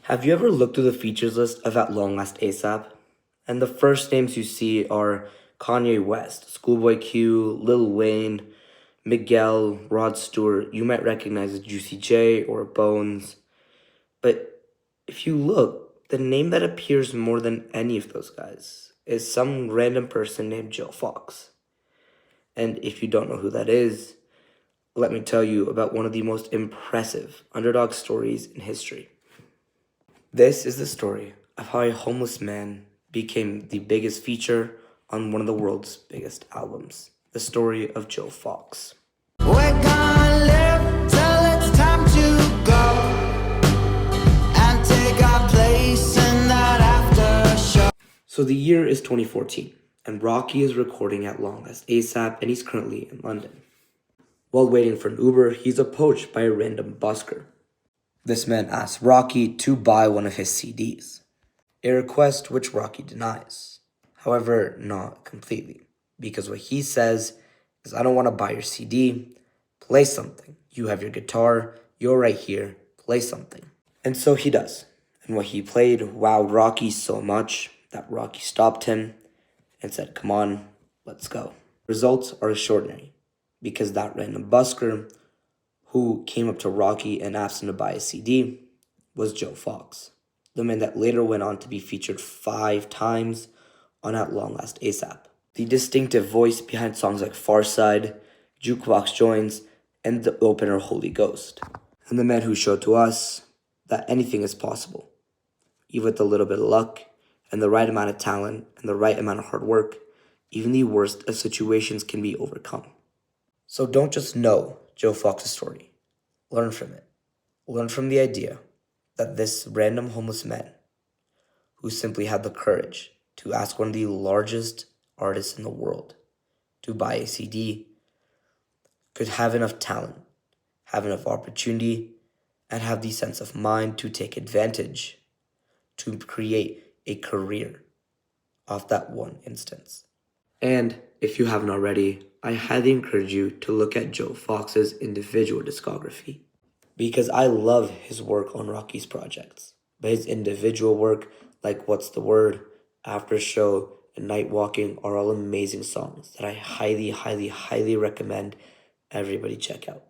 Have you ever looked through the features list of At Long Last ASAP? And the first names you see are Kanye West, Schoolboy Q, Lil Wayne, Miguel, Rod Stewart. You might recognize as Juicy J or Bones. But if you look, the name that appears more than any of those guys is some random person named Joe Fox. And if you don't know who that is, let me tell you about one of the most impressive underdog stories in history. This is the story of how a homeless man became the biggest feature on one of the world's biggest albums. The story of Joe Fox. We're gonna live till it's time to go and take our place in that after show. So the year is 2014, and Rocky is recording At Long Last ASAP, and he's currently in London. While waiting for an Uber, he's approached by a random busker. This man asks Rocky to buy one of his CDs, a request which Rocky denies. However, not completely, because what he says is, I don't want to buy your CD, play something. You have your guitar, you're right here, play something. And so he does. And what he played wowed Rocky so much that Rocky stopped him and said, come on, let's go. Results are extraordinary, because that random busker who came up to Rocky and asked him to buy a CD was Joe Fox, the man that later went on to be featured 5 times on At Long Last ASAP. The distinctive voice behind songs like Far Side, Jukebox Joins, and the opener Holy Ghost. And the man who showed to us that anything is possible. Even with a little bit of luck, and the right amount of talent, and the right amount of hard work, even the worst of situations can be overcome. So don't just know Joe Fox's story. Learn from it. Learn from the idea that this random homeless man, who simply had the courage to ask one of the largest artists in the world to buy a CD, could have enough talent, have enough opportunity, and have the sense of mind to take advantage to create a career off that one instance. And if you haven't already, I highly encourage you to look at Joe Fox's individual discography, because I love his work on Rocky's projects, but his individual work, like What's the Word, After Show, and Night Walking, are all amazing songs that I highly, highly, highly recommend everybody check out.